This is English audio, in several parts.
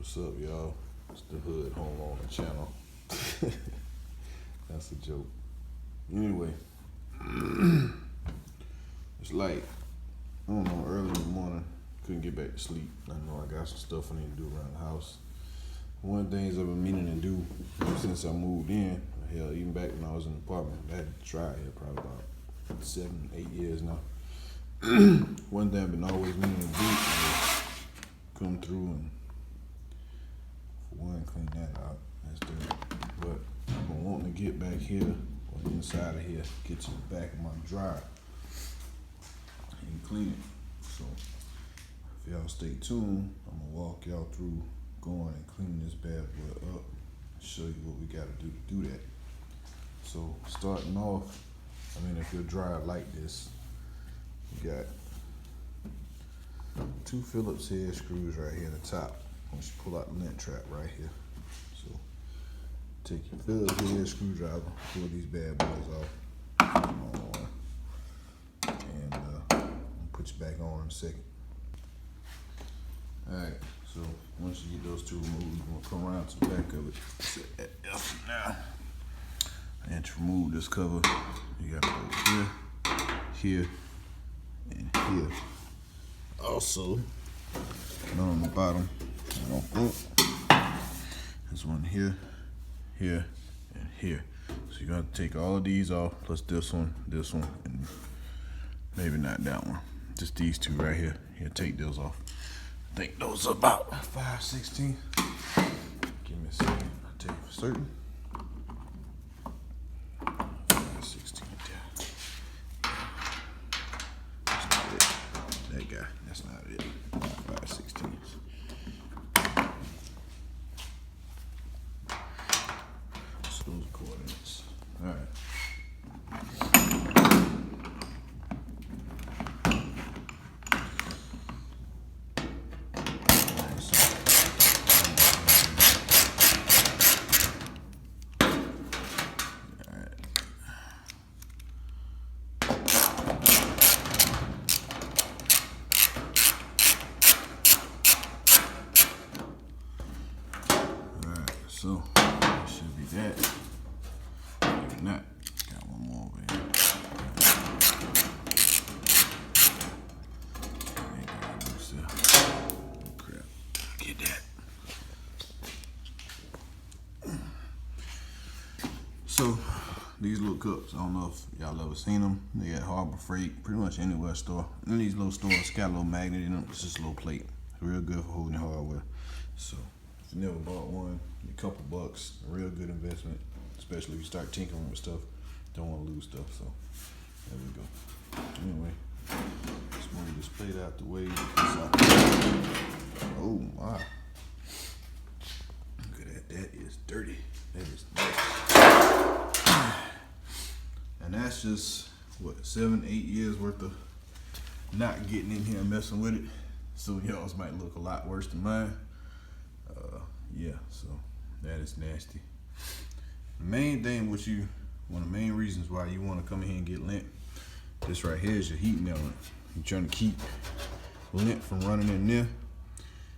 What's up, y'all? It's the Hood Homeowner Channel. That's a joke. Anyway, it's like, I don't know, early in the morning, couldn't get back to sleep. I know I got some stuff I need to do around the house. One of the things I've been meaning to do since I moved in, hell, even back when I was in the apartment, I had to try it probably about 7, 8 years now. One thing I've been always meaning to do is come through and, for one, clean that out. That's dirty. But I've been wanting to get back here, or inside of here, get to the back of my dryer and clean it. So if y'all stay tuned, I'm gonna walk y'all through going and cleaning this bad boy up and show you what we gotta do to do that. So starting off, if your dryer like this, you got 2 Phillips head screws right here in the top. Once you pull out the lint trap right here. So take your Phillips head screwdriver, pull these bad boys off, and I'll put you back on in a second. Alright, so once you get those 2 removed, you're gonna come around to the back of it. Set that F now. And to remove this cover, you gotta go here, here, and here. Also, none on the bottom, I don't think. There's one here, here, and here. So you're gonna take all of these off, plus this one, and maybe not that one. Just these 2 right here. Here, take those off. I think those are about 5/16. Give me a second, I'll tell you for certain. 5/16 there. That's not it. That guy, that's not it. 5/16. So those are coordinates. Alright. So, that should be that. Maybe not. Got one more over here. Ain't got no stuff. Oh, crap. Get that. So, these little cups, I don't know if y'all ever seen them. They at Harbor Freight, pretty much anywhere store. In these little stores, got a little magnet in them. It's just a little plate. It's real good for holding hardware. So, if you never bought one, a couple bucks, a real good investment, especially if you start tinkering with stuff. Don't want to lose stuff, so there we go. Anyway, just move this plate out the way. Oh my. Look at that, that is dirty. That is dirty. And that's just, what, 7, 8 years worth of not getting in here and messing with it. So y'all's might look a lot worse than mine. Yeah, so that is nasty. The main thing one of the main reasons why you want to come in here and get lint, this right here is your heat melon. You're trying to keep lint from running in there,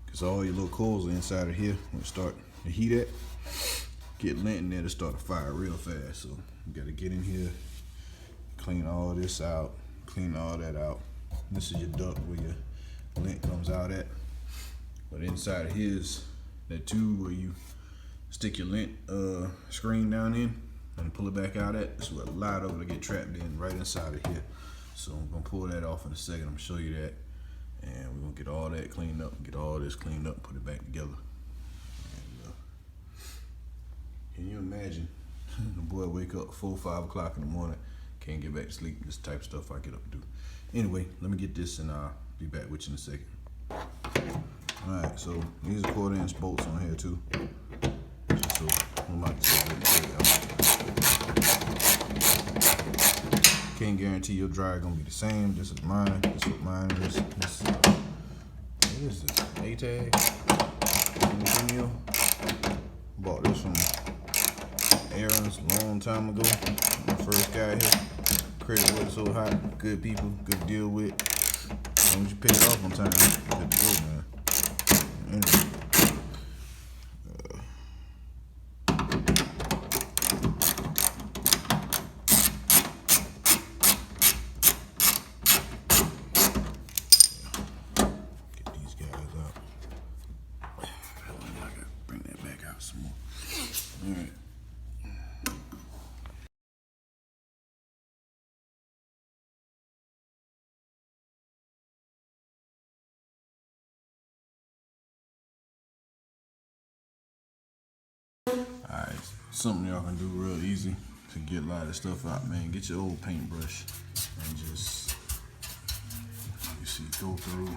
because all your little coals are inside of here. When you start to heat it, get lint in there to start a fire real fast. So you got to get in here, clean all this out, clean all that out. This is your duct where your lint comes out at. But inside of his, that tube where you stick your lint screen down in and pull it back out at, that's where a lot of it get trapped in right inside of here. So I'm gonna pull that off in a second. I'm gonna show you that, and we're gonna get all that cleaned up, get all this cleaned up, put it back together. And, can you imagine the boy wake up 4, 5 o'clock in the morning, can't get back to sleep? This type of stuff I get up to do. Anyway, let me get this and I'll be back with you in a second. Alright, so these are 1/4" bolts on here too. Just so I'm about to say can't guarantee your dryer gonna be the same. This is mine. This is what mine is. This is, what is this? A-tag? Bought this from Aaron's a long time ago. When I first got here. Credit wasn't so hot. Good people, good to deal with. As long as you pay it off on time, good to go, man. Anyway, Alright, something y'all can do real easy to get a lot of stuff out, man. Get your old paintbrush and just, you see, go through.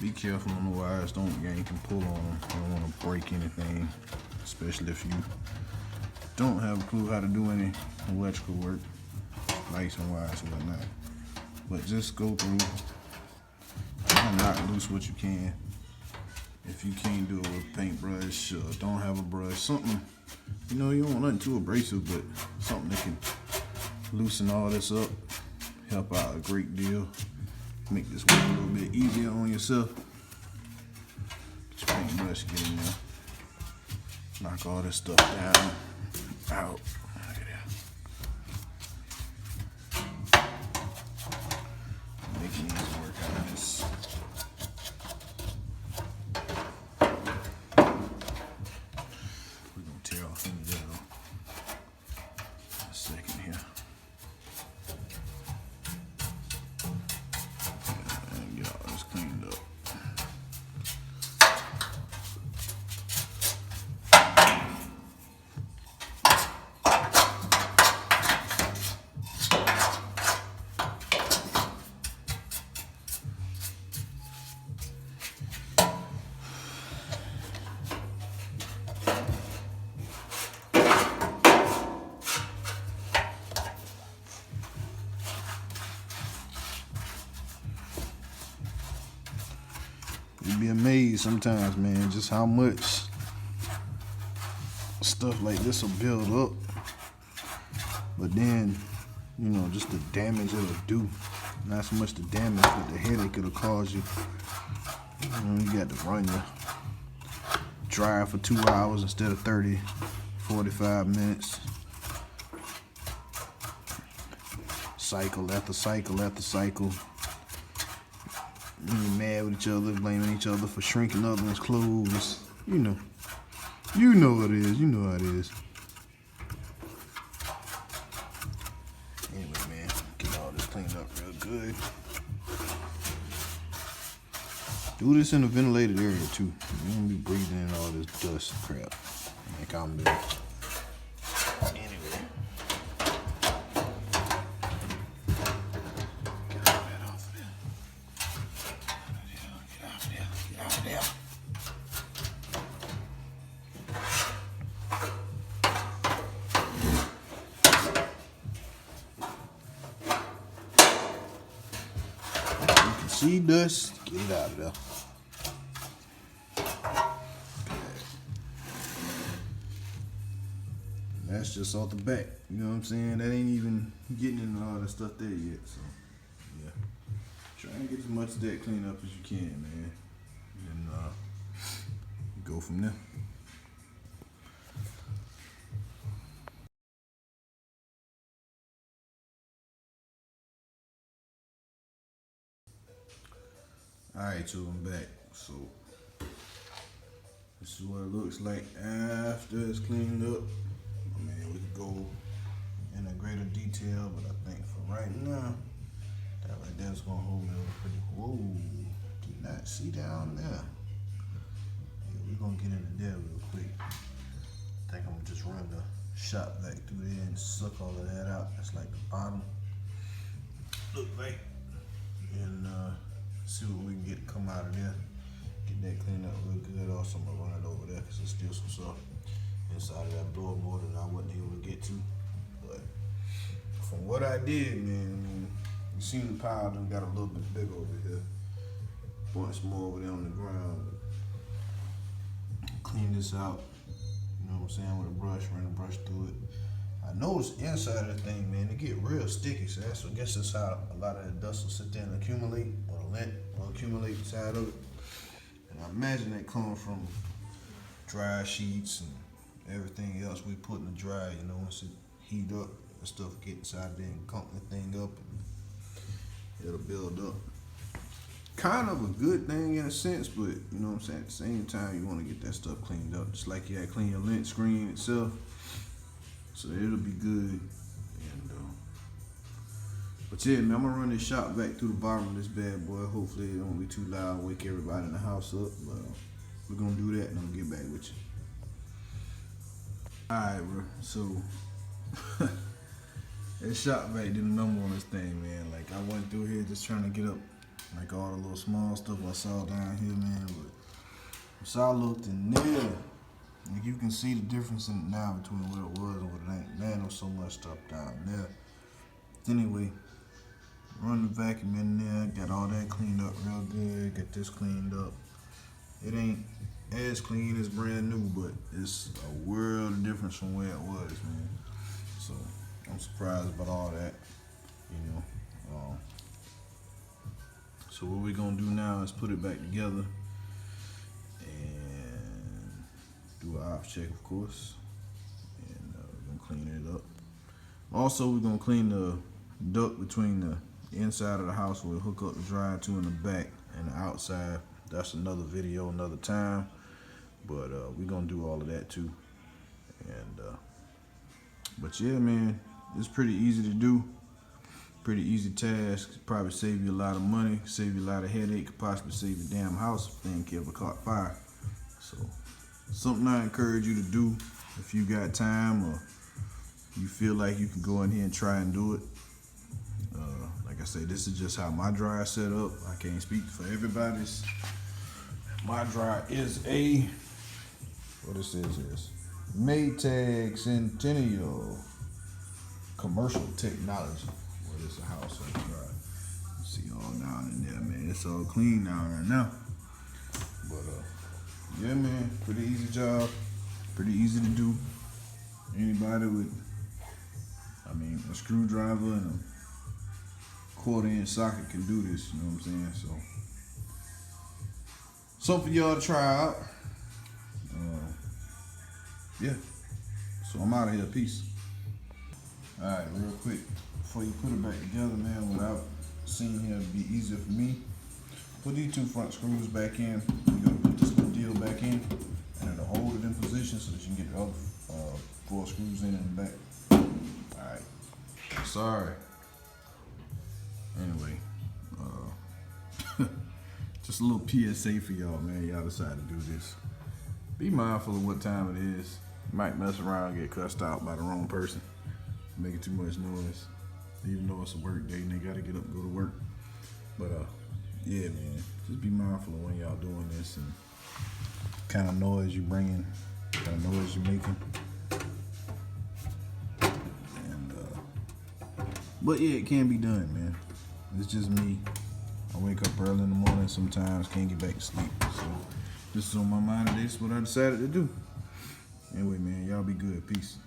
Be careful on the wires, don't yank and pull on them. You don't want to break anything, especially if you don't have a clue how to do any electrical work, lights and wires and whatnot. But just go through and knock loose what you can. If you can't do it with paintbrush or don't have a brush, something, you know, you don't want nothing too abrasive, but something that can loosen all this up, help out a great deal, make this work a little bit easier on yourself. Get your paintbrush, get in there, knock all this stuff down, out. Look at that. Making these work out of this. You'd be amazed sometimes, man, just how much stuff like this will build up. But then, you know, just the damage it'll do. Not so much the damage, but the headache it'll cause you. You know, you got to run your dryer for 2 hours instead of 30, 45 minutes. Cycle after cycle after cycle. Being mad with each other, blaming each other for shrinking others' clothes. You know what it is. You know how it is. Anyway, man, get all this cleaned up real good. Do this in a ventilated area too. You don't be breathing in all this dust crap like I'm doing. See dust, get it out of there. And that's just off the back, you know what I'm saying? That ain't even getting into all the stuff there yet, so yeah. Try and get as much of that cleaned up as you can, man. And go from there. Alright, so I'm back. So this is what it looks like after it's cleaned up. I mean, we could go in a greater detail, but I think for right now, that right there is gonna hold me over pretty. Whoa, did not see down there. Yeah, we're gonna get into there real quick. I think I'm gonna just run the shop back through there and suck all of that out. That's like the bottom. Look like. And see what we can get to come out of there. Get that cleaned up real good. Also, I'm gonna run it over there because there's still some stuff inside of that blower motor that I wasn't able to get to. But from what I did, man, you see the pile done got a little bit bigger over here. Bunch more over there on the ground. Clean this out. You know what I'm saying? With a brush, run the brush through it. I noticed inside of the thing, man, it get real sticky. So I guess that's how a lot of the dust will sit there and accumulate, or the lint will accumulate inside of it. And I imagine that comes from dry sheets and everything else we put in the dryer. You know, once it heat up, the stuff get inside there and clump the thing up, and it'll build up. Kind of a good thing in a sense, but you know what I'm saying? At the same time, you want to get that stuff cleaned up, just like you had to clean your lint screen itself. So it'll be good. And but yeah, man, I'm gonna run this shop back through the bottom of this bad boy. Hopefully it don't be too loud, wake everybody in the house up. But we're gonna do that and I'm gonna get back with you. Alright, bro. So it shot back did a number on this thing, man. Like I went through here just trying to get up like all the little small stuff I saw down here, man. But so I looked in there, like you can see the difference in it now between what it was and what it ain't. Man, there's so much stuff down there. Anyway, run the vacuum in there, got all that cleaned up real good, got this cleaned up. It ain't as clean as brand new, but it's a world of difference from where it was, man. So I'm surprised about all that, you know. So what we're gonna do now is put it back together and do an ops check, of course, and we're gonna clean it up. Also, we're gonna clean the duct between the inside of the house where we hook up the dryer to in the back and the outside. That's another video, another time. But we're gonna do all of that too. And but yeah, man, it's pretty easy to do. Pretty easy task. Probably save you a lot of money, save you a lot of headache, could possibly save your damn house if thing ever caught fire. So something I encourage you to do if you got time or you feel like you can go in here and try and do it. Like I say, this is just how my dryer set up. I can't speak for everybody's. My dryer is a, what it says is Maytag Centennial commercial technology. Well, it's a household dryer. You see all down in there, man. It's all clean down right now. But yeah, man, pretty easy job, pretty easy to do. Anybody with, I mean, a screwdriver and a 1/4-inch socket can do this. You know what I'm saying? So something for y'all to try out. Yeah. So I'm out of here. Peace. All right, real quick, before you put it back together, man, without seeing here to be easier for me, put these 2 front screws back in. You're gonna put this little deal back in, and it'll hold it in position so that you can get the other 4 screws in the back. All right. Sorry. Anyway, just a little PSA for y'all, man. Y'all decide to do this. Be mindful of what time it is. You might mess around and get cussed out by the wrong person. Making too much noise. Even though it's a work day and they gotta get up and go to work. But yeah, man, just be mindful of when y'all doing this and kind of noise you bringing, kind of noise you making. And but yeah, it can be done, man. It's just me. I wake up early in the morning sometimes, can't get back to sleep. So this is on my mind today. This is what I decided to do. Anyway, man, y'all be good. Peace.